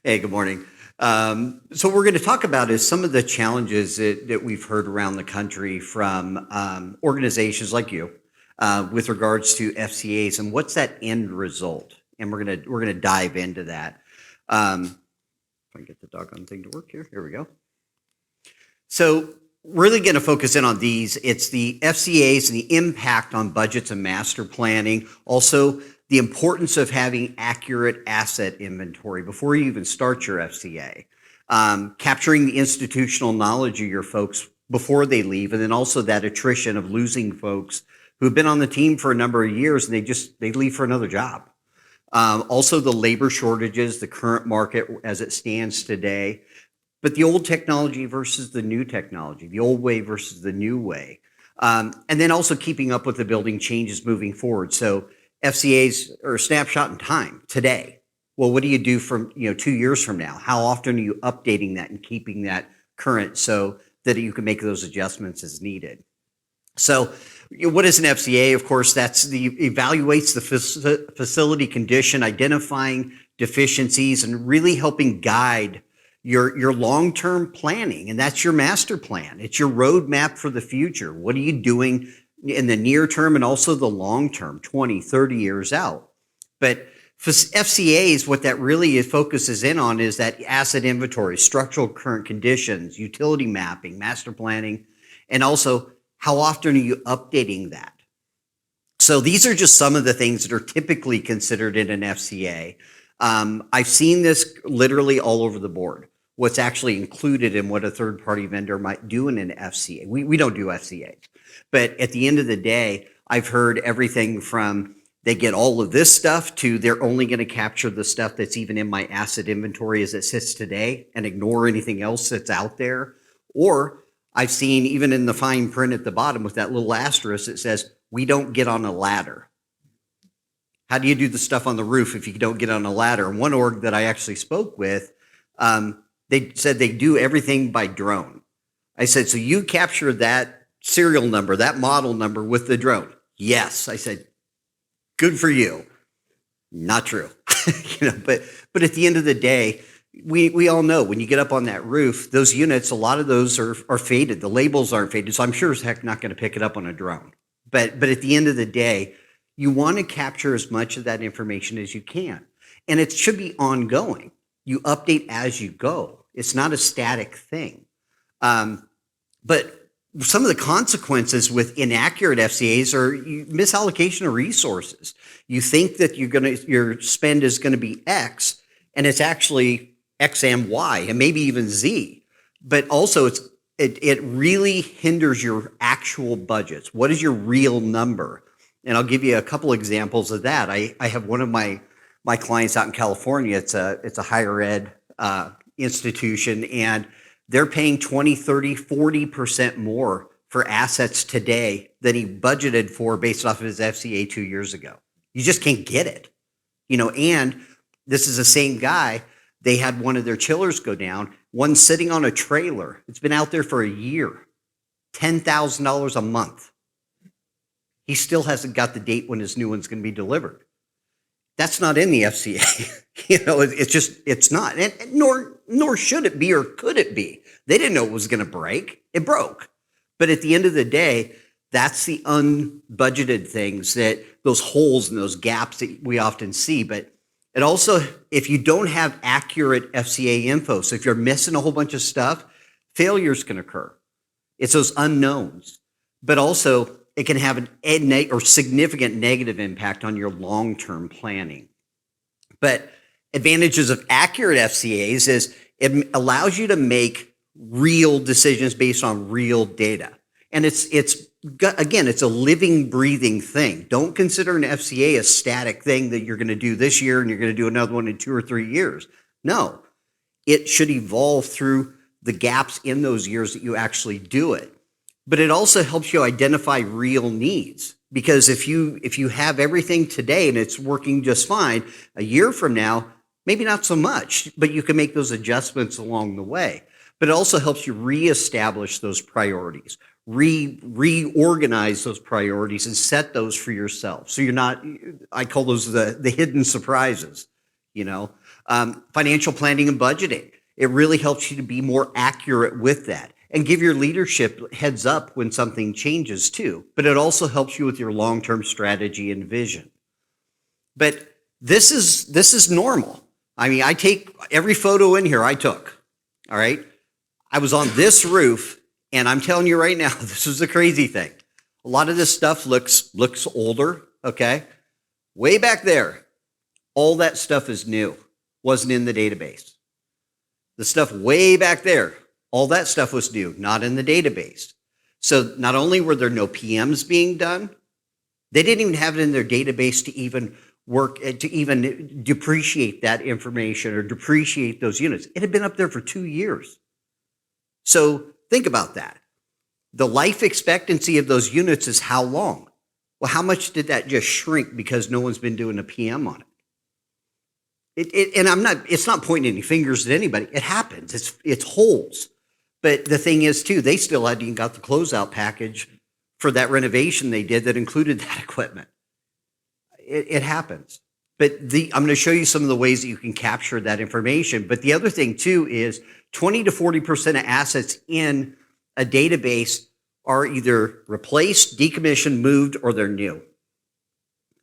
Hey, good morning. So what we're going to talk about is some of the challenges that we've heard around the country from organizations like you with regards to FCAs and what's that end result. And we're gonna dive into that. If I can get the doggone thing to work here. Here we go. So really going to focus in on these. It's the FCAs and the impact on budgets and master planning. Also, the importance of having accurate asset inventory before you even start your FCA. Capturing the institutional knowledge of your folks before they leave, and then also that attrition of losing folks who've been on the team for a number of years and they leave for another job. Also the labor shortages, the current market as it stands today, but the old technology versus the new technology, the old way versus the new way. And then also keeping up with the building changes moving forward. So FCAs are a snapshot in time today. Well, what do you do from 2 years from now? How often are you updating that and keeping that current so that you can make those adjustments as needed? So what is an FCA? Of course, evaluates the facility condition, identifying deficiencies, and really helping guide your long-term planning. And that's your master plan. It's your roadmap for the future. What are you doing in the near term and also the long term, 20, 30 years out? But for FCAs, what that really focuses in on is that asset inventory, structural current conditions, utility mapping, master planning, and also how often are you updating that? So these are just some of the things that are typically considered in an FCA. I've seen this literally all over the board. What's actually included in what a third-party vendor might do in an FCA. We don't do FCAs. But at the end of the day, I've heard everything from they get all of this stuff to they're only going to capture the stuff that's even in my asset inventory as it sits today and ignore anything else that's out there. Or I've seen even in the fine print at the bottom with that little asterisk, it says, we don't get on a ladder. How do you do the stuff on the roof if you don't get on a ladder? And one org that I actually spoke with, they said they do everything by drone. I said, so you capture that serial number, that model number with the drone? Yes. I said, good for you. Not true. But at the end of the day, we all know when you get up on that roof, those units, a lot of those are faded. The labels aren't faded. So I'm sure as heck not going to pick it up on a drone. But at the end of the day, you want to capture as much of that information as you can. And it should be ongoing. You update as you go. It's not a static thing. But some of the consequences with inaccurate FCAs are misallocation of resources. You think that your spend is going to be X, and it's actually X and Y, and maybe even Z. But also, it really hinders your actual budgets. What is your real number? And I'll give you a couple examples of that. I have one of my clients out in California. It's a higher ed institution, and they're paying 20, 30, 40% more for assets today than he budgeted for based off of his FCA 2 years ago. You just can't get it. And this is the same guy. They had one of their chillers go down, one sitting on a trailer. It's been out there for a year, $10,000 a month. He still hasn't got the date when his new one's going to be delivered. That's not in the FCA. It's not. And nor should it be or could it be. They didn't know it was going to break. It broke. But at the end of the day, that's the unbudgeted things, those holes and those gaps that we often see. But it also, if you don't have accurate FCA info, so if you're missing a whole bunch of stuff, failures can occur. It's those unknowns. But also, it can have or significant negative impact on your long-term planning. But advantages of accurate FCAs is it allows you to make real decisions based on real data. And it's a living, breathing thing. Don't consider an FCA a static thing that you're going to do this year and you're going to do another one in 2 or 3 years. No, it should evolve through the gaps in those years that you actually do it. But it also helps you identify real needs, because if you have everything today and it's working just fine, a year from now, maybe not so much, but you can make those adjustments along the way. But it also helps you reestablish those priorities, reorganize those priorities and set those for yourself. So you're not, I call those the hidden surprises, Financial planning and budgeting. It really helps you to be more accurate with that and give your leadership heads up when something changes too. But it also helps you with your long-term strategy and vision. But this is normal. I mean, I take every photo in here I took, all right? I was on this roof, and I'm telling you right now, this is the crazy thing. A lot of this stuff looks older, okay? Way back there, all that stuff is new, wasn't in the database. The stuff way back there, all that stuff was new, not in the database. So not only were there no PMs being done, they didn't even have it in their database to even work, to even depreciate that information or depreciate those units. It had been up there for 2 years. So think about that. The life expectancy of those units is how long? Well, how much did that just shrink because no one's been doing a PM on it? It's not pointing any fingers at anybody. It happens. It's holes. But the thing is too, they still hadn't even got the closeout package for that renovation they did that included that equipment. It happens. But I'm going to show you some of the ways that you can capture that information. But the other thing too is 20 to 40% of assets in a database are either replaced, decommissioned, moved, or they're new.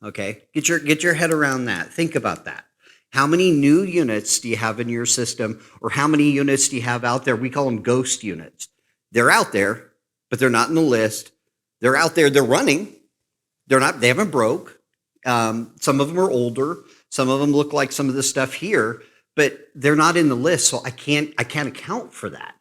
Okay, get your head around that. Think about that. How many new units do you have in your system, or how many units do you have out there? We call them ghost units. They're out there, but they're not in the list. They're out there. They're running. They haven't broke. Some of them are older. Some of them look like some of the stuff here, but they're not in the list, so I can't account for that.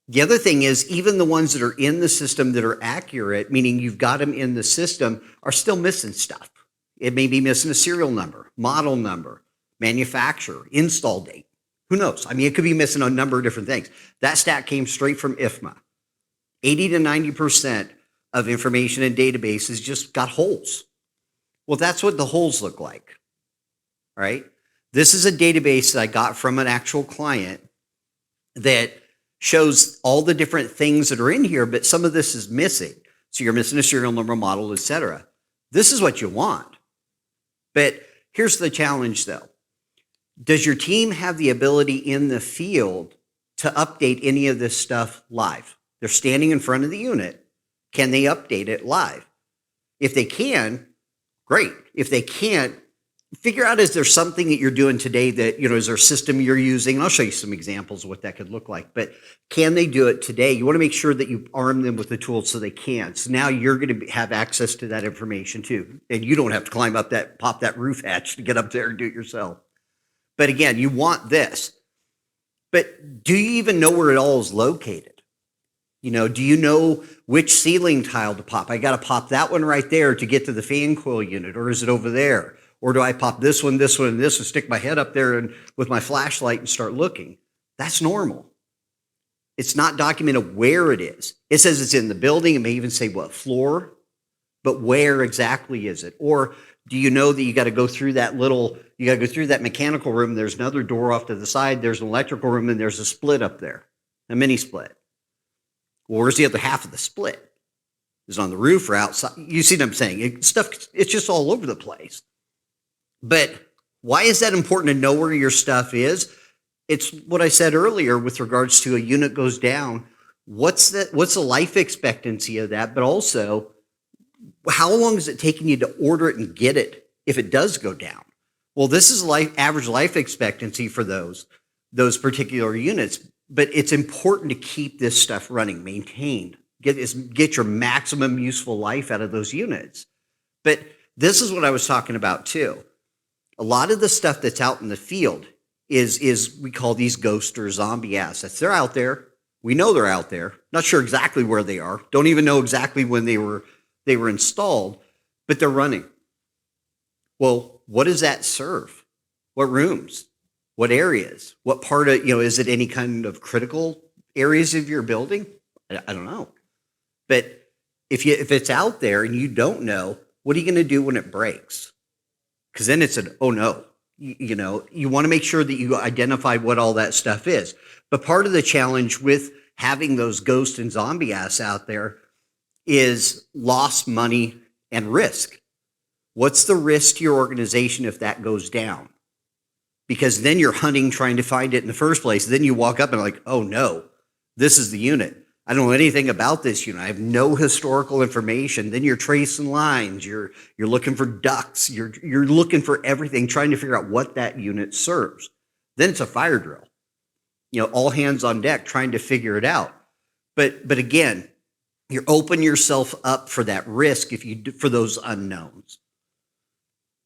The other thing is, even the ones that are in the system that are accurate, meaning you've got them in the system, are still missing stuff. It may be missing a serial number, model number, manufacturer, install date. Who knows? I mean, it could be missing a number of different things. That stat came straight from IFMA. 80 to 90% of information in databases just got holes. Well, that's what the holes look like, right? This is a database that I got from an actual client that shows all the different things that are in here, but some of this is missing. So you're missing a serial number, model, et cetera. This is what you want. But here's the challenge though. Does your team have the ability in the field to update any of this stuff live? They're standing in front of the unit. Can they update it live? If they can, great. If they can't, figure out, is there something that you're doing today that, is there a system you're using? And I'll show you some examples of what that could look like. But can they do it today? You want to make sure that you arm them with the tools so they can. So now you're going to have access to that information too. And you don't have to pop that roof hatch to get up there and do it yourself. But again, you want this. But do you even know where it all is located? Do you know which ceiling tile to pop? I got to pop that one right there to get to the fan coil unit, or is it over there? Or do I pop this one, and this, and stick my head up there and with my flashlight and start looking? That's normal. It's not documented where it is. It says it's in the building. It may even say what floor, but where exactly is it? Or do you know that you got to go through that mechanical room? There's another door off to the side. There's an electrical room, and there's a split up there, a mini split. Well, where's the other half of the split? Is it on the roof or outside? You see what I'm saying? It's just all over the place. But why is that important to know where your stuff is? It's what I said earlier with regards to a unit goes down. What's the life expectancy of that? But also, how long is it taking you to order it and get it if it does go down? Well, this is average life expectancy for those particular units. But it's important to keep this stuff running, maintained, get your maximum useful life out of those units. But this is what I was talking about too. A lot of the stuff that's out in the field is we call these ghost or zombie assets. They're out there. We know they're out there. Not sure exactly where they are. Don't even know exactly when they were installed, but they're running. Well, what does that serve? What rooms? What areas? What part of, is it any kind of critical areas of your building? I don't know. But if it's out there and you don't know, what are you going to do when it breaks? Because then it's oh no. You want to make sure that you identify what all that stuff is. But part of the challenge with having those ghost and zombie assets out there is lost money and risk. What's the risk to your organization if that goes down? because then you're hunting, trying to find it in the first place. Then you walk up and like, oh no, this is the unit. I don't know anything about this unit. I have no historical information. Then you're tracing lines. You're looking for ducts. You're looking for everything, trying to figure out what that unit serves. Then it's a fire drill. All hands on deck trying to figure it out. But again, you open yourself up for that risk for those unknowns.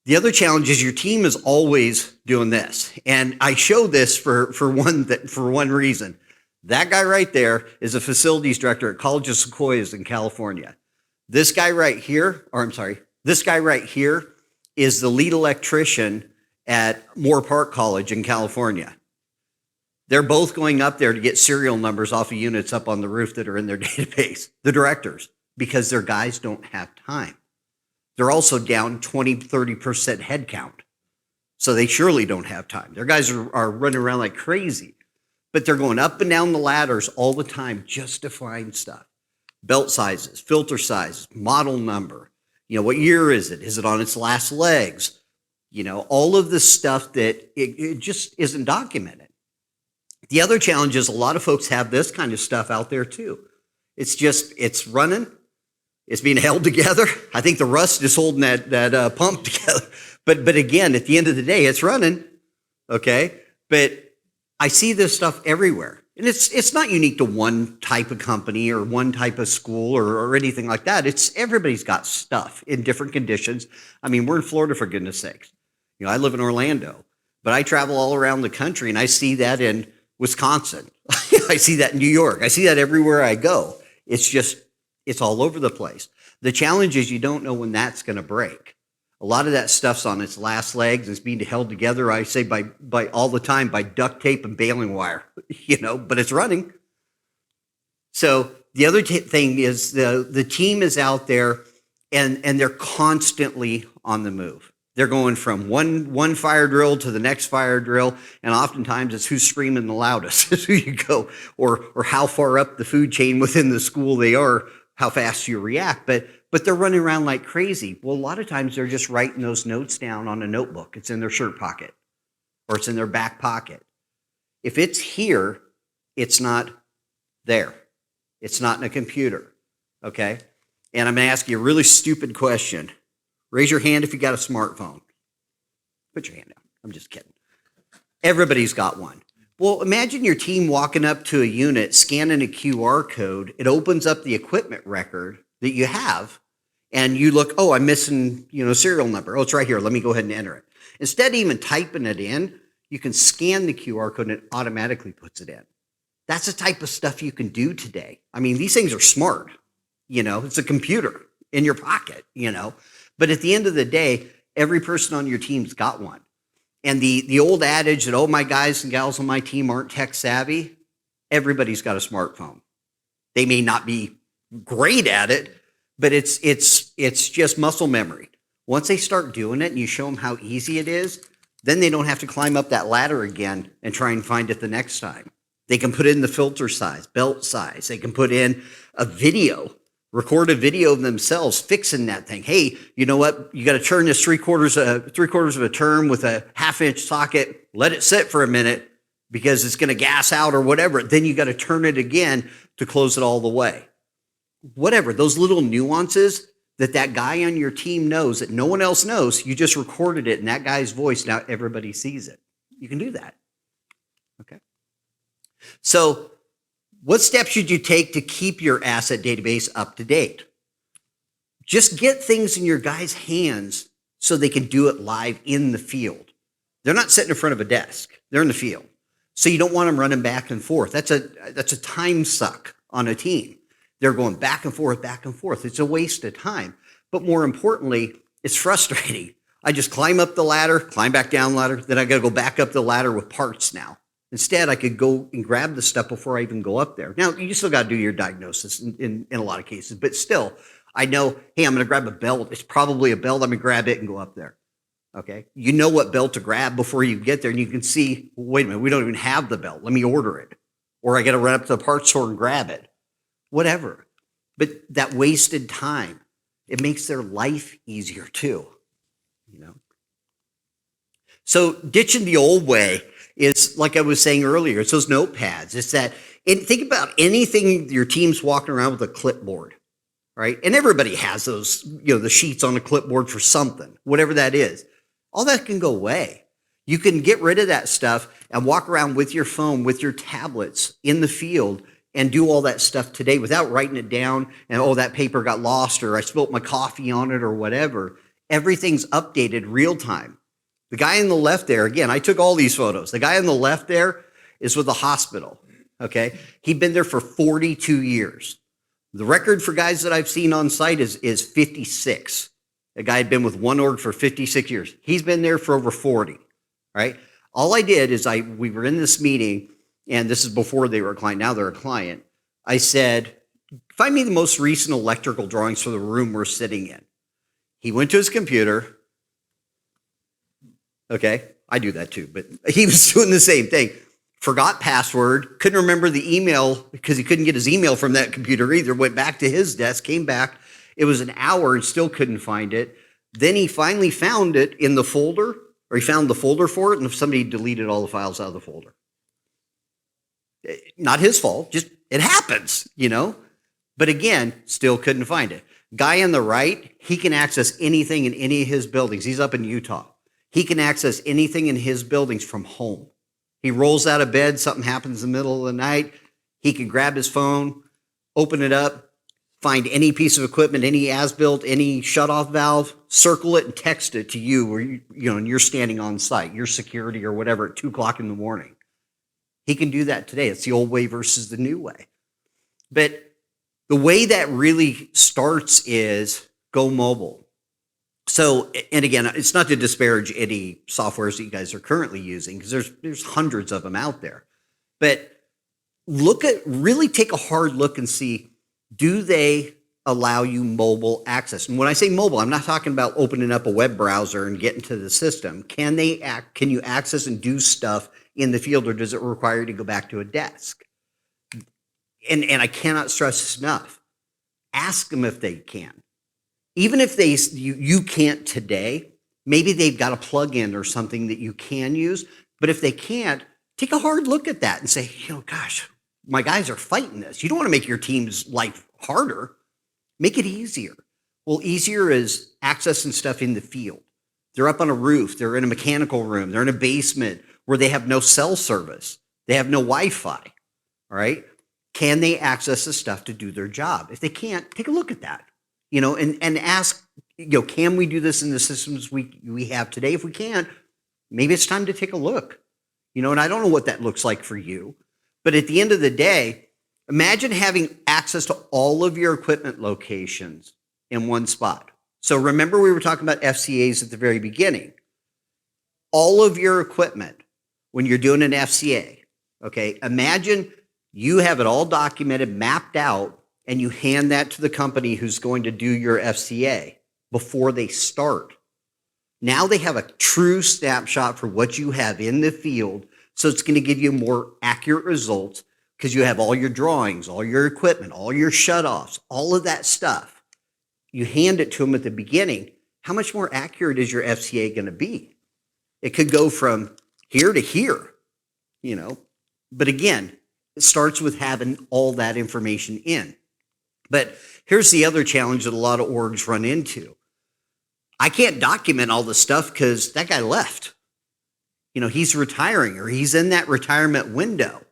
The other challenge is your team is always doing this. And I show this for one reason. That guy right there is a facilities director at College of Sequoias in California. This guy right here is the lead electrician at Moore Park College in California. They're both going up there to get serial numbers off of units up on the roof that are in their database, the directors, because their guys don't have time. They're also down 20, 30% headcount. So they surely don't have time. Their guys are running around like crazy, but they're going up and down the ladders all the time just to find stuff. Belt sizes, filter sizes, model number. What year is it? Is it on its last legs? All of the stuff that it just isn't documented. The other challenge is a lot of folks have this kind of stuff out there too. It's running. It's being held together. I think the rust is holding that pump together. But again, at the end of the day, it's running. Okay. But I see this stuff everywhere. And it's not unique to one type of company or one type of school or anything like that. Everybody's got stuff in different conditions. I mean, we're in Florida, for goodness sakes. I live in Orlando, but I travel all around the country and I see that in Wisconsin. I see that in New York. I see that everywhere I go. It's all over the place. The challenge is you don't know when that's going to break. A lot of that stuff's on its last legs. It's being held together, I say, by all the time by duct tape and baling wire, but it's running. So the other thing is the team is out there and they're constantly on the move. They're going from one fire drill to the next fire drill, and oftentimes it's who's screaming the loudest is who you go, or how far up the food chain within the school they are, how fast you react. But they're running around like crazy. Well, a lot of times they're just writing those notes down on a notebook. It's in their shirt pocket, or it's in their back pocket. If it's here, it's not there. It's not in a computer, okay? And I'm going to ask you a really stupid question. Raise your hand if you got a smartphone. Put your hand down. I'm just kidding. Everybody's got one. Well, imagine your team walking up to a unit, scanning a QR code. It opens up the equipment record that you have, and you look, oh, I'm missing, serial number. Oh, it's right here. Let me go ahead and enter it. Instead of even typing it in, you can scan the QR code and it automatically puts it in. That's the type of stuff you can do today. I mean, these things are smart. It's a computer in your pocket, But at the end of the day, every person on your team's got one. And the old adage that, oh, my guys and gals on my team aren't tech savvy, everybody's got a smartphone. They may not be great at it, but it's just muscle memory. Once they start doing it and you show them how easy it is, then they don't have to climb up that ladder again and try and find it the next time. They can put in the filter size, belt size. They can put in a video. Record a video of themselves fixing that thing. Hey, you know what? You got to turn this three quarters of a turn with a 1/2-inch socket. Let it sit for a minute because it's going to gas out or whatever. Then you got to turn it again to close it all the way. Whatever, those little nuances that guy on your team knows that no one else knows, you just recorded it in that guy's voice. Now everybody sees it. You can do that. Okay. So what steps should you take to keep your asset database up to date? Just get things in your guys' hands so they can do it live in the field. They're not sitting in front of a desk. They're in the field. So you don't want them running back and forth. That's a time suck on a team. They're going back and forth, back and forth. It's a waste of time. But more importantly, it's frustrating. I just climb up the ladder, climb back down the ladder, then I got to go back up the ladder with parts now. Instead, I could go and grab the stuff before I even go up there. Now, you still got to do your diagnosis in a lot of cases, but still, I know, hey, I'm going to grab a belt. It's probably a belt. I'm going to grab it and go up there. Okay? You know what belt to grab before you get there, and you can see, wait a minute, we don't even have the belt. Let me order it. Or I got to run up to the parts store and grab it. Whatever. But that wasted time, it makes their life easier too, So ditching the old way is, like I was saying earlier, it's those notepads. It's that, and think about anything your team's walking around with a clipboard, right? And everybody has those, the sheets on a clipboard for something, whatever that is. All that can go away. You can get rid of that stuff and walk around with your phone, with your tablets in the field and do all that stuff today without writing it down and, oh, that paper got lost or I spilled my coffee on it or whatever. Everything's updated real time. The guy on the left there, again, I took all these photos. The guy on the left there is with the hospital, okay? He'd been there for 42 years. The record for guys that I've seen on site is 56. A guy had been with one org for 56 years. He's been there for over 40, right? All I did is we were in this meeting, and this is before they were a client, now they're a client. I said, find me the most recent electrical drawings for the room we're sitting in. He went to his computer. Okay, I do that too, but he was doing the same thing. Forgot password, couldn't remember the email because he couldn't get his email from that computer either. Went back to his desk, came back. It was an hour and still couldn't find it. Then he finally found it in the folder, or he found the folder for it, and somebody deleted all the files out of the folder. Not his fault, just it happens, But again, still couldn't find it. Guy on the right, he can access anything in any of his buildings. He's up in Utah. He can access anything in his buildings from home. He rolls out of bed, something happens in the middle of the night. He can grab his phone, open it up, find any piece of equipment, any as-built, any shut-off valve, circle it and text it to you where and you're standing on site, your security or whatever at 2 o'clock in the morning. He can do that today. It's the old way versus the new way. But the way that really starts is go mobile. So, and again, it's not to disparage any softwares that you guys are currently using because there's hundreds of them out there. But really take a hard look and see, do they allow you mobile access? And when I say mobile, I'm not talking about opening up a web browser and getting to the system. Can you access and do stuff in the field, or does it require you to go back to a desk? And I cannot stress this enough. Ask them if they can. Even if you can't today, maybe they've got a plug-in or something that you can use. But if they can't, take a hard look at that and say, gosh, my guys are fighting this. You don't want to make your team's life harder. Make it easier. Well, easier is accessing stuff in the field. They're up on a roof. They're in a mechanical room. They're in a basement where they have no cell service. They have no Wi-Fi, all right? Can they access the stuff to do their job? If they can't, take a look at that. And ask, can we do this in the systems we have today? If we can't, maybe it's time to take a look. And I don't know what that looks like for you. But at the end of the day, imagine having access to all of your equipment locations in one spot. So remember we were talking about FCAs at the very beginning. All of your equipment, when you're doing an FCA, okay, imagine you have it all documented, mapped out, and you hand that to the company who's going to do your FCA before they start. Now they have a true snapshot for what you have in the field, so it's going to give you more accurate results because you have all your drawings, all your equipment, all your shutoffs, all of that stuff. You hand it to them at the beginning. How much more accurate is your FCA going to be? It could go from here to here, But again, it starts with having all that information in. But here's the other challenge that a lot of orgs run into. I can't document all the stuff because that guy left. He's retiring or he's in that retirement window.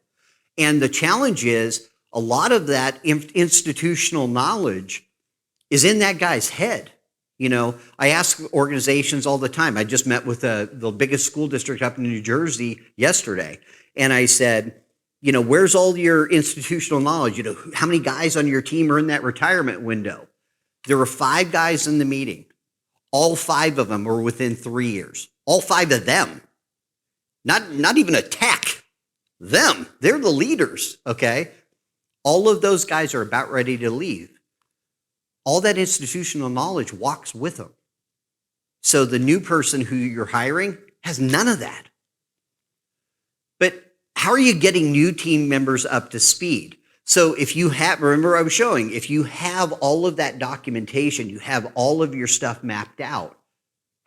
And the challenge is a lot of that institutional knowledge is in that guy's head. I ask organizations all the time. I just met with the biggest school district up in New Jersey yesterday. And I said, where's all your institutional knowledge? How many guys on your team are in that retirement window? There were 5 guys in the meeting. All 5 of them were within 3 years. All 5 of them. Not even a tech. Them. They're the leaders, okay? All of those guys are about ready to leave. All that institutional knowledge walks with them. So the new person who you're hiring has none of that. But how are you getting new team members up to speed? So if you have, remember I was showing, if you have all of that documentation, you have all of your stuff mapped out,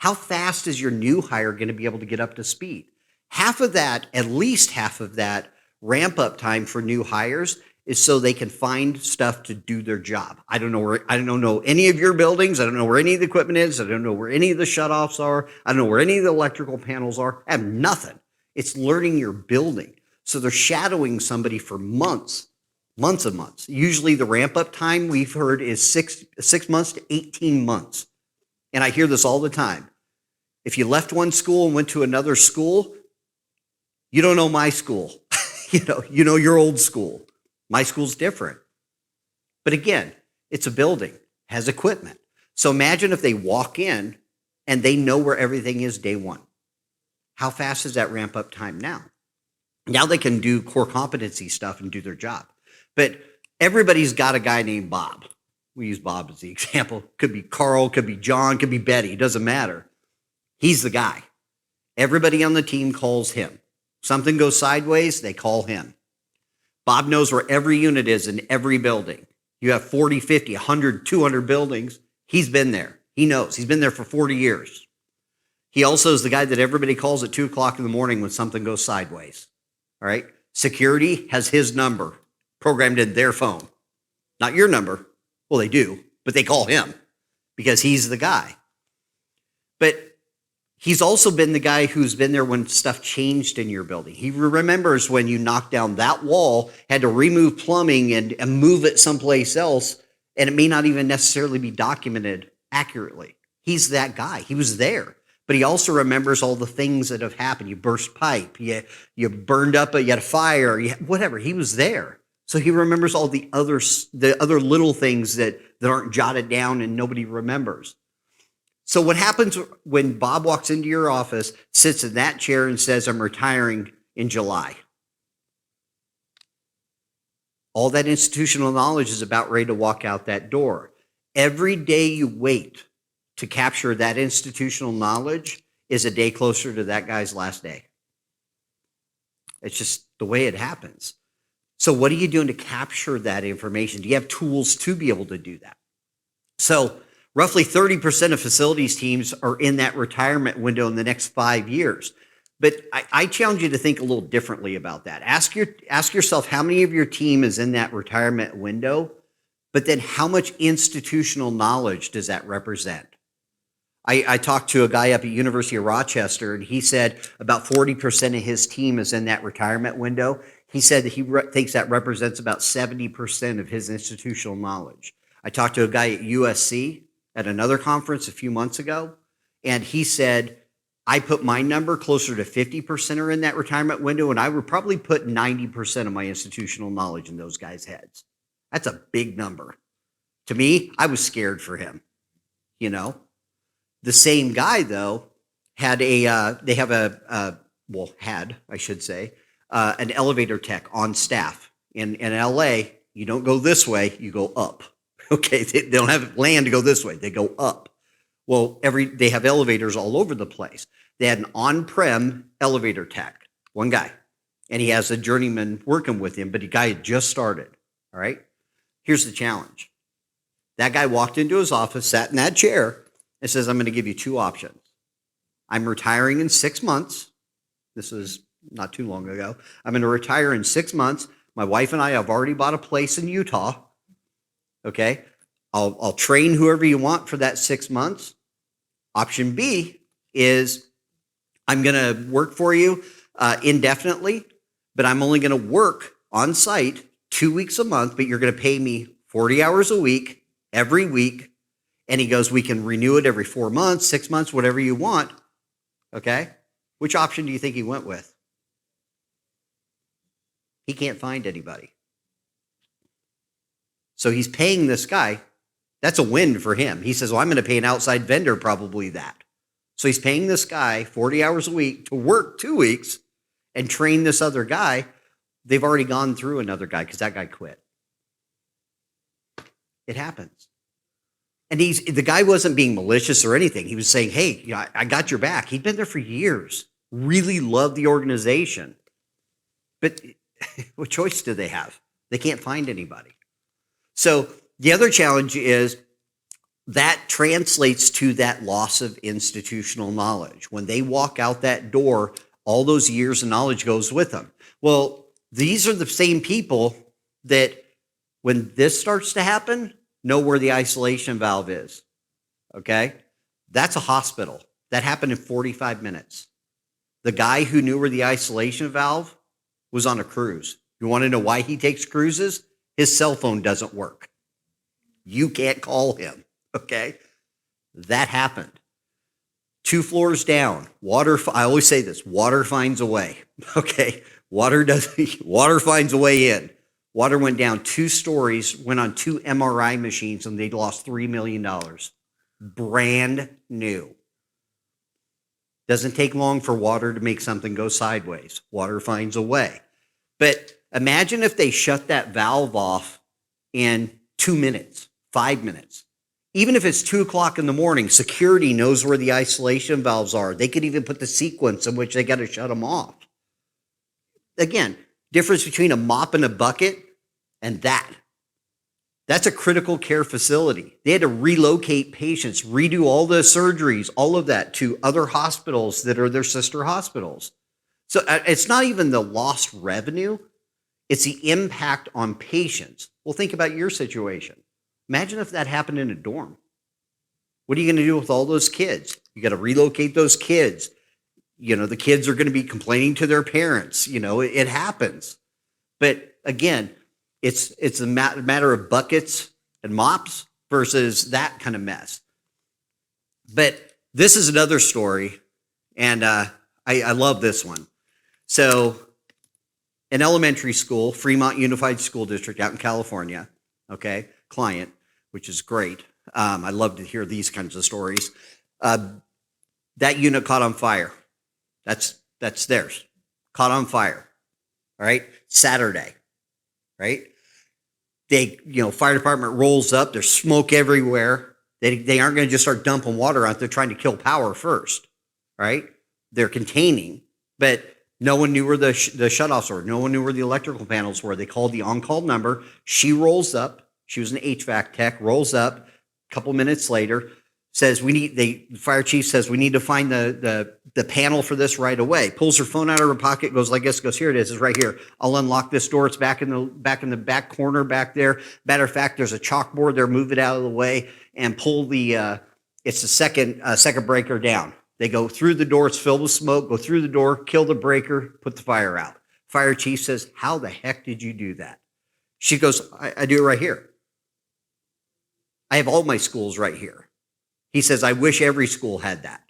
How fast is your new hire going to be able to get up to speed? Half of that, at least half of that ramp up time for new hires is so they can find stuff to do their job. I don't know any of your buildings. I don't know where any of the equipment is. I don't know where any of the shutoffs are. I don't know where any of the electrical panels are. I have nothing. It's learning your building. So they're shadowing somebody for months and months. Usually the ramp up time we've heard is 6 months to 18 months. And I hear this all the time. If you left one school and went to another school, you don't know my school. You know your old school. My school's different. But again, it's a building, has equipment. So imagine if they walk in and they know where everything is day one. How fast is that ramp up time now? Now they can do core competency stuff and do their job. But everybody's got a guy named Bob. We use Bob as the example. Could be Carl, could be John, could be Betty. It doesn't matter. He's the guy. Everybody on the team calls him. Something goes sideways, they call him. Bob knows where every unit is in every building. You have 40, 50, 100, 200 buildings. He's been there. He knows. He's been there for 40 years. He also is the guy that everybody calls at 2 o'clock in the morning when something goes sideways. All right? Security has his number programmed in their phone. Not your number. Well, they do, but they call him because he's the guy. But he's also been the guy who's been there when stuff changed in your building. He remembers when you knocked down that wall, had to remove plumbing and move it someplace else, and it may not even necessarily be documented accurately. He's that guy. He was there. But he also remembers all the things that have happened. You burst pipe, you burned up, you had a fire, whatever. He was there. So he remembers all the other little things that aren't jotted down and nobody remembers. So what happens when Bob walks into your office, sits in that chair and says, I'm retiring in July? All that institutional knowledge is about ready to walk out that door. Every day you wait to capture that institutional knowledge is a day closer to that guy's last day. It's just the way it happens. So what are you doing to capture that information? Do you have tools to be able to do that? So roughly 30% of facilities teams are in that retirement window in the next 5 years. But I challenge you to think a little differently about that. Ask yourself how many of your team is in that retirement window, but then how much institutional knowledge does that represent? I talked to a guy up at University of Rochester, and he said about 40% of his team is in that retirement window. He said that he thinks that represents about 70% of his institutional knowledge. I talked to a guy at USC at another conference a few months ago, and he said, I put my number closer to 50% are in that retirement window, and I would probably put 90% of my institutional knowledge in those guys' heads. That's a big number. To me, I was scared for him, The same guy, though, had an elevator tech on staff. In LA, you don't go this way, you go up. Okay, they don't have land to go this way, they go up. Well, they have elevators all over the place. They had an on-prem elevator tech, one guy, and he has a journeyman working with him, but the guy had just started, all right? Here's the challenge. That guy walked into his office, sat in that chair, and says, I'm going to give you two options. I'm retiring in 6 months. This was not too long ago. I'm going to retire in 6 months. My wife and I have already bought a place in Utah. Okay? I'll train whoever you want for that 6 months. Option B is I'm going to work for you indefinitely, but I'm only going to work on site 2 weeks a month, but you're going to pay me 40 hours a week, every week. And he goes, we can renew it every 4 months, 6 months, whatever you want. Okay? Which option do you think he went with? He can't find anybody. So he's paying this guy. That's a win for him. He says, well, I'm going to pay an outside vendor probably that. So he's paying this guy 40 hours a week to work 2 weeks and train this other guy. They've already gone through another guy because that guy quit. It happens. And the guy wasn't being malicious or anything. He was saying, hey, I got your back. He'd been there for years, really loved the organization. But what choice do they have? They can't find anybody. So the other challenge is that translates to that loss of institutional knowledge. When they walk out that door, all those years of knowledge goes with them. Well, these are the same people that when this starts to happen, know where the isolation valve is, okay? That's a hospital. That happened in 45 minutes. The guy who knew where the isolation valve was on a cruise. You want to know why he takes cruises? His cell phone doesn't work. You can't call him, okay? That happened. 2 floors down, water, I always say this, water finds a way, okay? Water finds a way in. Water went down 2 stories, went on 2 MRI machines, and they lost $3 million. Brand new. Doesn't take long for water to make something go sideways. Water finds a way. But imagine if they shut that valve off in 2 minutes, 5 minutes. Even if it's 2 o'clock in the morning, security knows where the isolation valves are. They could even put the sequence in which they got to shut them off. Again, difference between a mop and a bucket and that. That's a critical care facility. They had to relocate patients, redo all the surgeries, all of that to other hospitals that are their sister hospitals. So it's not even the lost revenue, it's the impact on patients. Well, think about your situation. Imagine if that happened in a dorm. What are you going to do with all those kids? You got to relocate those kids. You know, the kids are going to be complaining to their parents. You know, it happens. But again, it's a matter of buckets and mops versus that kind of mess. But this is another story, and I love this one. So an elementary school, Fremont Unified School District out in California, okay, client, which is great. I love to hear these kinds of stories. That unit caught on fire. That's theirs. Caught on fire. All right. Saturday. Right. They, fire department rolls up. There's smoke everywhere. They aren't going to just start dumping water out. They're trying to kill power first. Right. They're containing, but no one knew where the shutoffs were. No one knew where the electrical panels were. They called the on-call number. She rolls up. She was an HVAC tech. Rolls up. A couple minutes later, says the fire chief says we need to find the panel for this right away. Pulls her phone out of her pocket, goes like this, goes, here it is, it's right here. I'll unlock this door. It's back in the back corner back there. Matter of fact, there's a chalkboard there. Move it out of the way and pull it's the second breaker down. They go through the door. It's filled with smoke. Go through the door, kill the breaker, put the fire out. Fire chief says, how the heck did you do that? She goes, I do it right here. I have all my schools right here. He says, I wish every school had that.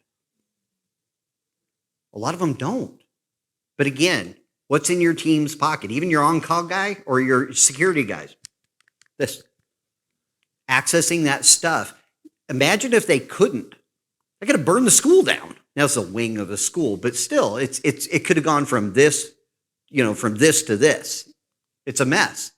A lot of them don't. But again, what's in your team's pocket? Even your on-call guy or your security guys. This. Accessing that stuff. Imagine if they couldn't. They're going to burn the school down. Now it's a wing of the school, but still, it could have gone from this, from this to this. It's a mess.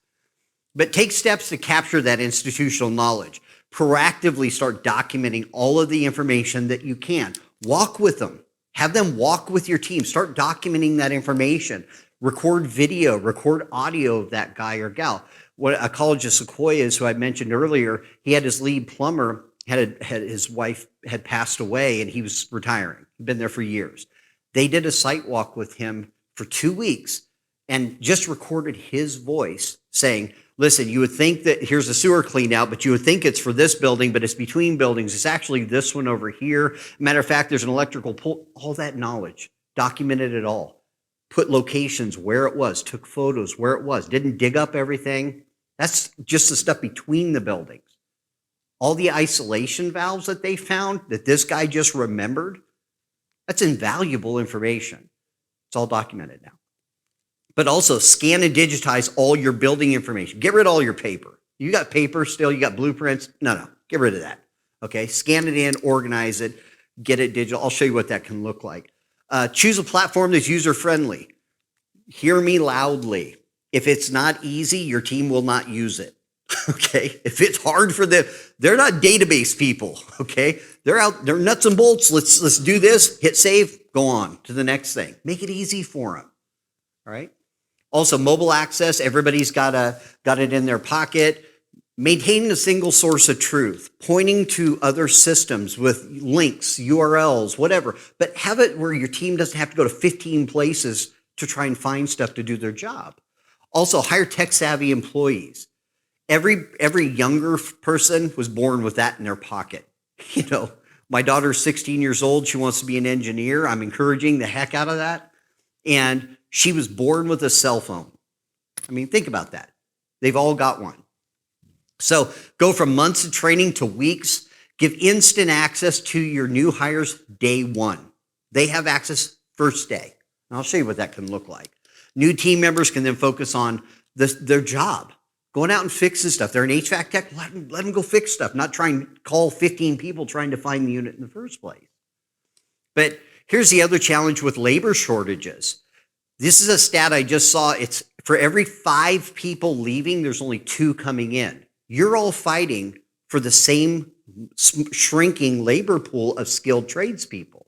But take steps to capture that institutional knowledge. Proactively start documenting all of the information that you can. Walk with them. Have them walk with your team. Start documenting that information. Record video, record audio of that guy or gal. What a college of Sequoias, who I mentioned earlier, he had his lead plumber, had his wife had passed away, and he was retiring. He'd been there for years. They did a site walk with him for 2 weeks and just recorded his voice saying, listen, you would think that here's a sewer clean out, but you would think it's for this building, but it's between buildings. It's actually this one over here. Matter of fact, there's an electrical pole. All that knowledge, documented it all. Put locations where it was, took photos where it was, didn't dig up everything. That's just the stuff between the buildings. All the isolation valves that they found that this guy just remembered, that's invaluable information. It's all documented now. But also scan and digitize all your building information. Get rid of all your paper. You got paper still, you got blueprints. No, get rid of that. Okay, scan it in, organize it, get it digital. I'll show you what that can look like. Choose a platform that's user-friendly. Hear me loudly. If it's not easy, your team will not use it. Okay, if it's hard for them, they're not database people. Okay, they're nuts and bolts. Let's do this, hit save, go on to the next thing. Make it easy for them. All right. Also, mobile access, everybody's got it in their pocket. Maintaining a single source of truth, pointing to other systems with links, URLs, whatever, but have it where your team doesn't have to go to 15 places to try and find stuff to do their job. Also, hire tech-savvy employees. Every younger person was born with that in their pocket. You know, my daughter's 16 years old. She wants to be an engineer. I'm encouraging the heck out of that. And she was born with a cell phone. I mean, think about that. They've all got one. So go from months of training to weeks. Give instant access to your new hires day one. They have access first day. And I'll show you what that can look like. New team members can then focus on their job. Going out and fixing stuff. They're an HVAC tech, let them go fix stuff, not try and call 15 people trying to find the unit in the first place. But here's the other challenge with labor shortages. This is a stat I just saw. It's for every 5 people leaving, there's only 2 coming in. You're all fighting for the same shrinking labor pool of skilled tradespeople,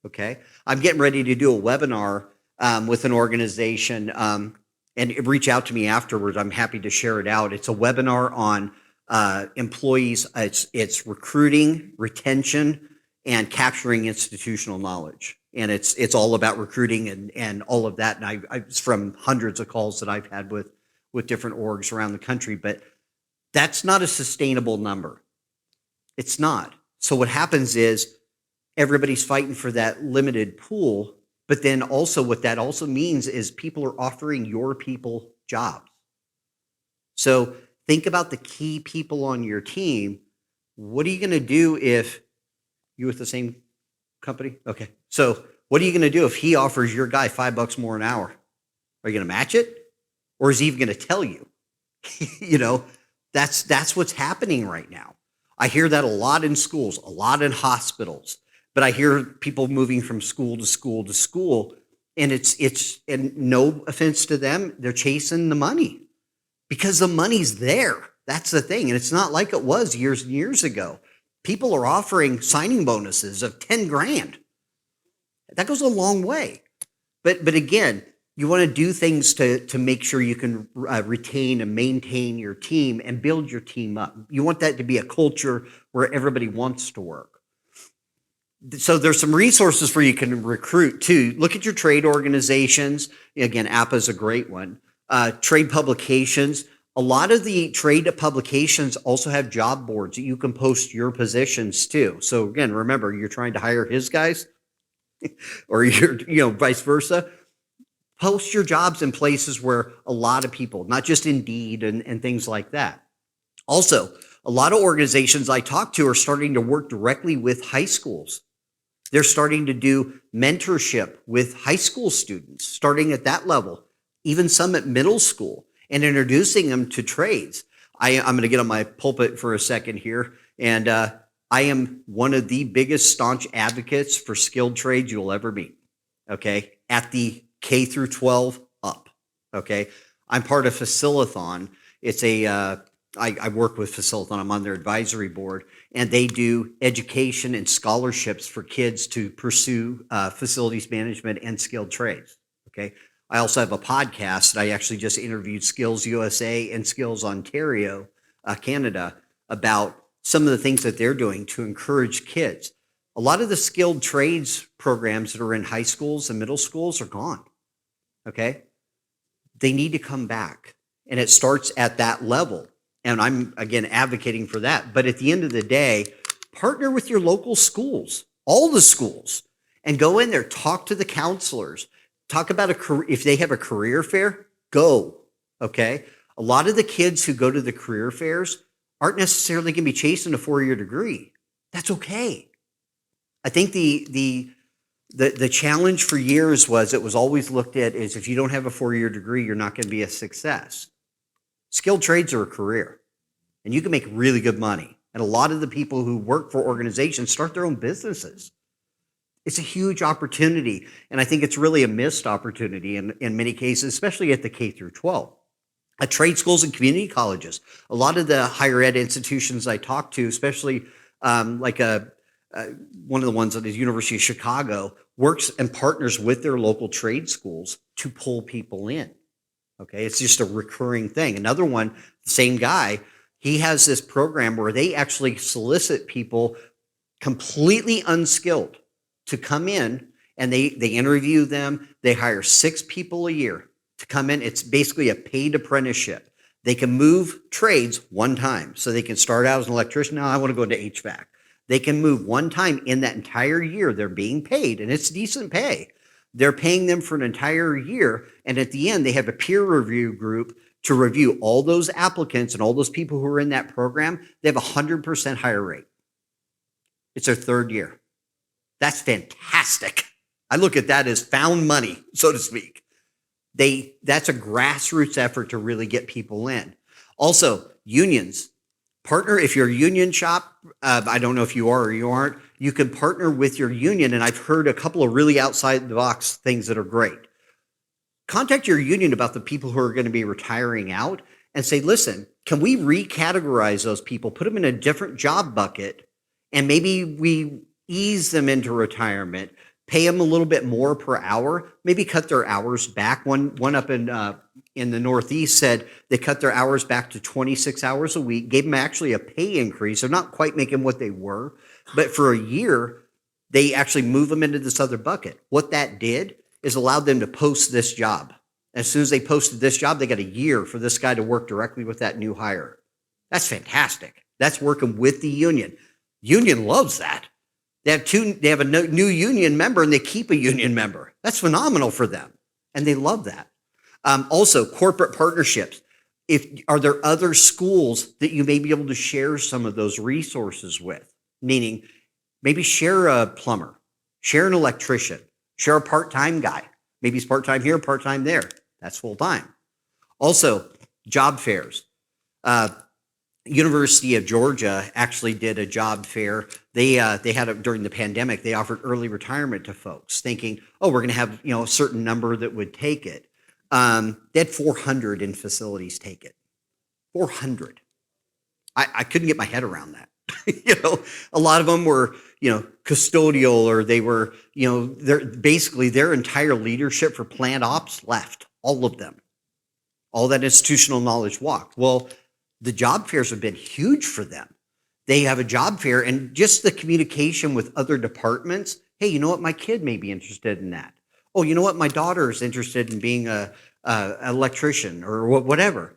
okay? I'm getting ready to do a webinar with an organization, and reach out to me afterwards. I'm happy to share it out. It's a webinar on employees. It's recruiting, retention, and capturing institutional knowledge. And it's all about recruiting and all of that. And it's from hundreds of calls that I've had with different orgs around the country. But that's not a sustainable number. It's not. So what happens is everybody's fighting for that limited pool. But then also what that also means is people are offering your people jobs. So think about the key people on your team. What are you going to do if you with the same company? Okay. So what are you going to do if he offers your guy $5 more an hour? Are you going to match it? Or is he even going to tell you? You know, that's what's happening right now. I hear that a lot in schools, a lot in hospitals. But I hear people moving from school to school to school, and and no offense to them, they're chasing the money because the money's there. That's the thing. And it's not like it was years and years ago. People are offering signing bonuses of 10 grand. That goes a long way. But again, you want to do things to make sure you can retain and maintain your team and build your team up. You want that to be a culture where everybody wants to work. So there's some resources where you can recruit too. Look at your trade organizations. Again, APA is a great one. Trade publications. A lot of the trade publications also have job boards that you can post your positions to. So again, remember, you're trying to hire his guys or you're, vice versa. Post your jobs in places where a lot of people, not just Indeed and things like that. Also, a lot of organizations I talk to are starting to work directly with high schools. They're starting to do mentorship with high school students, starting at that level, even some at middle school, and introducing them to trades. I'm going to get on my pulpit for a second here, and I am one of the biggest staunch advocates for skilled trades you'll ever meet, okay, at the K through 12 up, okay? I'm part of Facilithon. It's I work with Facilithon. I'm on their advisory board, and they do education and scholarships for kids to pursue facilities management and skilled trades, okay? I also have a podcast that I actually just interviewed Skills USA and Skills Ontario, Canada, about some of the things that they're doing to encourage kids. A lot of the skilled trades programs that are in high schools and middle schools are gone, okay? They need to come back, and it starts at that level. And I'm, again, advocating for that. But at the end of the day, partner with your local schools, all the schools, and go in there, talk to the counselors, talk about if they have a career fair, go, okay? A lot of the kids who go to the career fairs aren't necessarily going to be chasing a 4-year degree. That's okay. I think the challenge for years was it was always looked at as if you don't have a 4-year degree, you're not going to be a success. Skilled trades are a career, and you can make really good money. And a lot of the people who work for organizations start their own businesses. It's a huge opportunity, and I think it's really a missed opportunity in many cases, especially at the K through 12. At trade schools and community colleges, a lot of the higher ed institutions I talk to, especially one of the ones at the University of Chicago, works and partners with their local trade schools to pull people in. Okay, it's just a recurring thing. Another one, the same guy, He has this program where they actually solicit people completely unskilled to come in, and they interview them. They hire 6 people a year to come in. It's basically a paid apprenticeship. They can move trades one time. So they can start out as an electrician. Now I want to go into HVAC. They can move one time in that entire year. They're being paid, and it's decent pay. They're paying them for an entire year. And at the end, they have a peer review group to review all those applicants and all those people who are in that program. They have a 100% hire rate. It's their 3rd year. That's fantastic. I look at that as found money, so to speak. That's a grassroots effort to really get people in. Also, unions. Partner, if you're a union shop, I don't know if you are or you aren't, you can partner with your union. And I've heard a couple of really outside the box things that are great. Contact your union about the people who are going to be retiring out and say, listen, can we recategorize those people, put them in a different job bucket, and maybe we ease them into retirement, pay them a little bit more per hour, maybe cut their hours back. One up in the Northeast said they cut their hours back to 26 hours a week, gave them actually a pay increase. They're not quite making what they were, but for a year, they actually move them into this other bucket. What that did is allowed them to post this job. As soon as they posted this job, they got a year for this guy to work directly with that new hire. That's fantastic. That's working with the union. Union loves that. They have a new union member, and they keep a union member. That's phenomenal for them, and they love that. Also, corporate partnerships. Are there other schools that you may be able to share some of those resources with? Meaning, maybe share a plumber, share an electrician, share a part-time guy. Maybe he's part-time here, part-time there. That's full-time. Also, job fairs. University of Georgia actually did a job fair. They had it during the pandemic. They offered early retirement to folks, thinking, oh, we're going to have a certain number that would take it. They had 400 in facilities take it. 400. I couldn't get my head around that. A lot of them were custodial, or they were their entire leadership for plant ops left. All of them. All that institutional knowledge walked. Well, the job fairs have been huge for them. They have a job fair, and just the communication with other departments. Hey, you know what? My kid may be interested in that. Oh, you know what? My daughter is interested in being an electrician or whatever.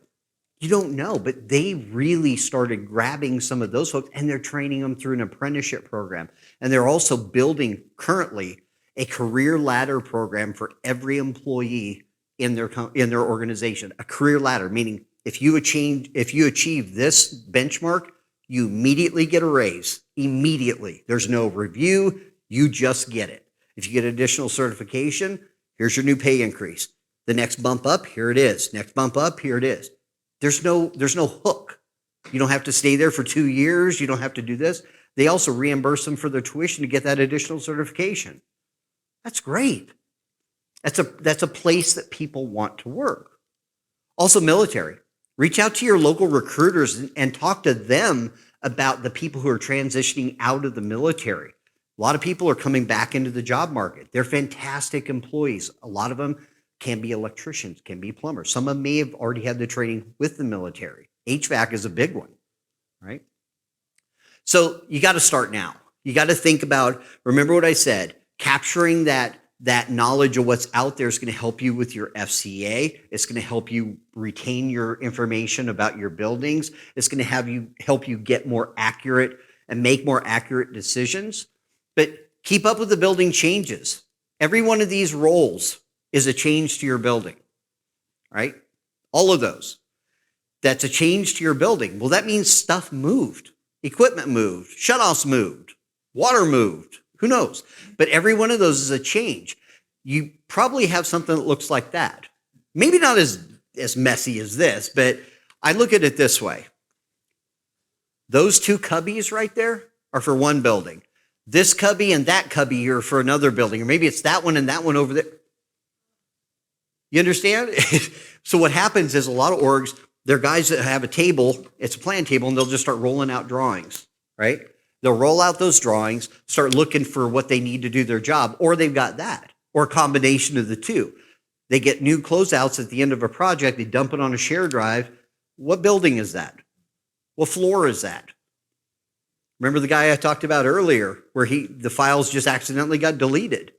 You don't know, but they really started grabbing some of those folks, and they're training them through an apprenticeship program. And they're also building currently a career ladder program for every employee in their organization. A career ladder, meaning if you achieve this benchmark, you immediately get a raise. Immediately. There's no review. You just get it. If you get additional certification, here's your new pay increase. The next bump up, here it is. Next bump up, here it is. There's no hook. You don't have to stay there for 2 years. You don't have to do this. They also reimburse them for their tuition to get that additional certification. That's great. That's a place that people want to work. Also, military. Reach out to your local recruiters and talk to them about the people who are transitioning out of the military. A lot of people are coming back into the job market. They're fantastic employees. A lot of them can be electricians, can be plumbers. Some of them may have already had the training with the military. HVAC is a big one, right? So you got to start now. You got to think about, remember what I said, capturing that knowledge of what's out there is going to help you with your FCA. It's going to help you retain your information about your buildings. It's going to help you get more accurate and make more accurate decisions. But keep up with the building changes. Every one of these roles is a change to your building, right? All of those. That's a change to your building. Well, that means stuff moved. Equipment moved. Shutoffs moved. Water moved. Who knows? But every one of those is a change. You probably have something that looks like that. Maybe not as messy as this, but I look at it this way. Those 2 cubbies right there are for one building. This cubby and that cubby are for another building. Or maybe it's that one and that one over there. You understand? So what happens is a lot of orgs, they're guys that have a table, it's a plan table, and they'll just start rolling out drawings, right? They'll roll out those drawings, start looking for what they need to do their job, or they've got that, or a combination of the two. They get new closeouts at the end of a project, they dump it on a share drive. What building is that? What floor is that? Remember the guy I talked about earlier where the files just accidentally got deleted?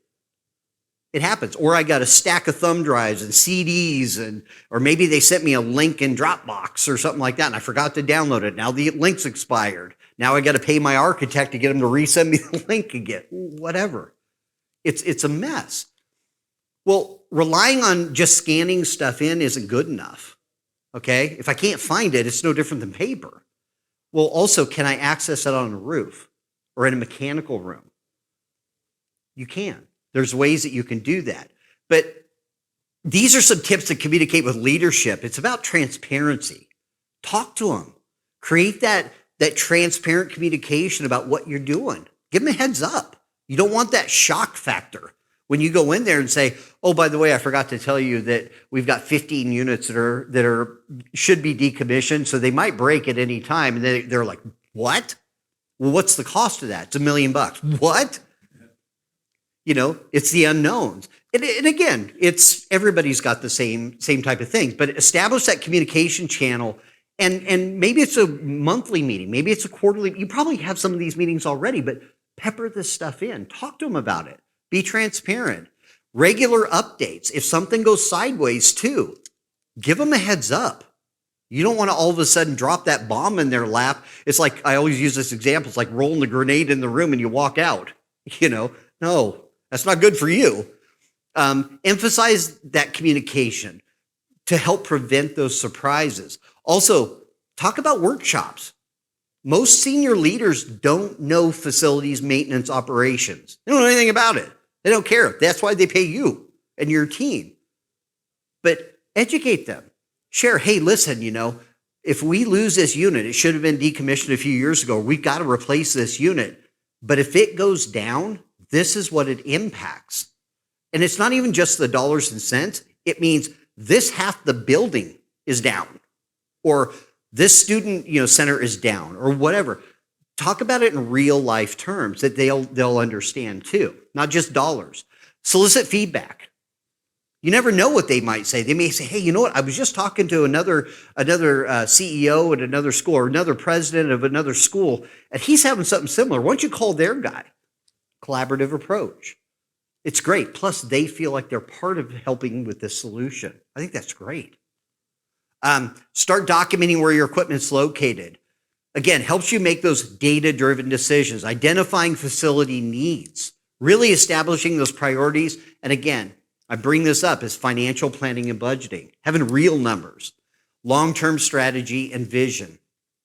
It happens. Or I got a stack of thumb drives and CDs, or maybe they sent me a link in Dropbox or something like that, and I forgot to download it. Now the link's expired. Now I got to pay my architect to get him to resend me the link again. Whatever. It's a mess. Well, relying on just scanning stuff in isn't good enough. Okay? If I can't find it, it's no different than paper. Well, also, can I access it on a roof or in a mechanical room? You can. There's ways that you can do that. But these are some tips to communicate with leadership. It's about transparency. Talk to them. Create that transparent communication about what you're doing. Give them a heads up. You don't want that shock factor when you go in there and say, oh, by the way, I forgot to tell you that we've got 15 units that should be decommissioned, so they might break at any time. And they're like, what? Well, what's the cost of that? It's $1 million. What? It's the unknowns. And again, everybody's got the same type of things, but establish that communication channel. And maybe it's a monthly meeting. Maybe it's a quarterly. You probably have some of these meetings already, but pepper this stuff in. Talk to them about it. Be transparent. Regular updates. If something goes sideways too, give them a heads up. You don't want to all of a sudden drop that bomb in their lap. It's like, I always use this example. It's like rolling the grenade in the room and you walk out. No, that's not good for you. Emphasize that communication to help prevent those surprises. Also, talk about workshops. Most senior leaders don't know facilities maintenance operations. They don't know anything about it. They don't care. That's why they pay you and your team. But educate them. Share, hey, listen, if we lose this unit, it should have been decommissioned a few years ago. We've got to replace this unit. But if it goes down, this is what it impacts. And it's not even just the dollars and cents. It means this half the building is down, or this student center is down, or whatever. Talk about it in real life terms that they'll understand too, not just dollars. Solicit feedback. You never know what they might say. They may say, hey, you know what? I was just talking to another CEO at another school, or another president of another school, and he's having something similar. Why don't you call their guy? Collaborative approach. It's great. Plus, they feel like they're part of helping with this solution. I think that's great. Start documenting where your equipment's located. Again, helps you make those data-driven decisions, identifying facility needs, really establishing those priorities. And again, I bring this up as financial planning and budgeting, having real numbers, long-term strategy and vision.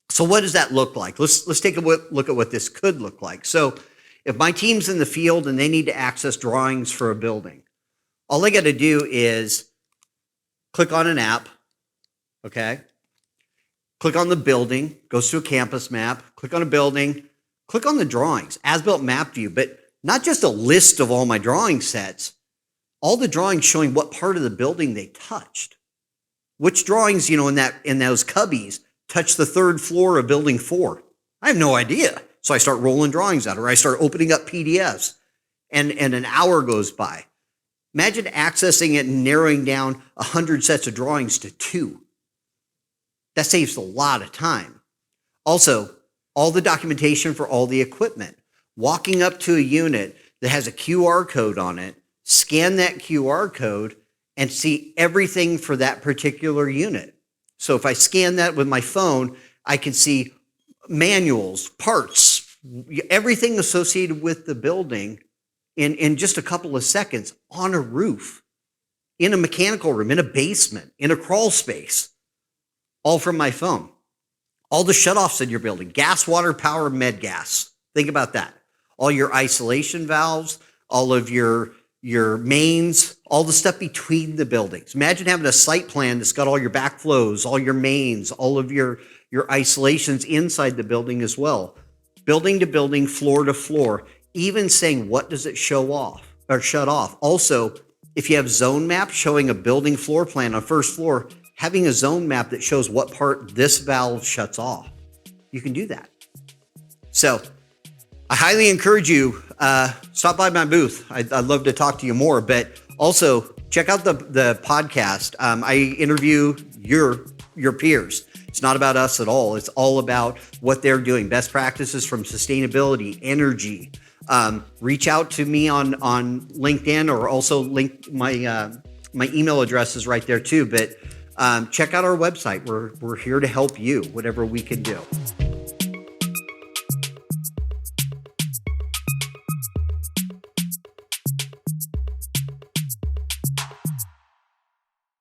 So what does that look like? Let's take a look at what this could look like. So if my team's in the field and they need to access drawings for a building, all I got to do is click on an app, okay? Click on the building, goes to a campus map, click on a building, click on the drawings, as-built map view, but not just a list of all my drawing sets, all the drawings showing what part of the building they touched. Which drawings, in those cubbies touch the third floor of building 4? I have no idea. So I start rolling drawings out, or I start opening up PDFs, and an hour goes by. Imagine accessing it and narrowing down 100 sets of drawings to 2. That saves a lot of time. Also, all the documentation for all the equipment. Walking up to a unit that has a QR code on it, scan that QR code and see everything for that particular unit. So if I scan that with my phone, I can see manuals, parts, everything associated with the building in just a couple of seconds on a roof, in a mechanical room, in a basement, in a crawl space, all from my phone. All the shutoffs in your building, gas, water, power, med gas. Think about that. All your isolation valves, all of your mains, all the stuff between the buildings. Imagine having a site plan that's got all your backflows, all your mains, all of your isolations inside the building as well. Building to building, floor to floor, even saying what does it show off or shut off. Also, if you have zone maps showing a building floor plan on first floor, having a zone map that shows what part this valve shuts off. You can do that. So I highly encourage you, stop by my booth. I'd love to talk to you more, but also check out the podcast. I interview your peers. It's not about us at all. It's all about what they're doing. Best practices from sustainability, energy. Reach out to me on LinkedIn, or also link my email address is right there too. But check out our website. We're here to help you, whatever we can do.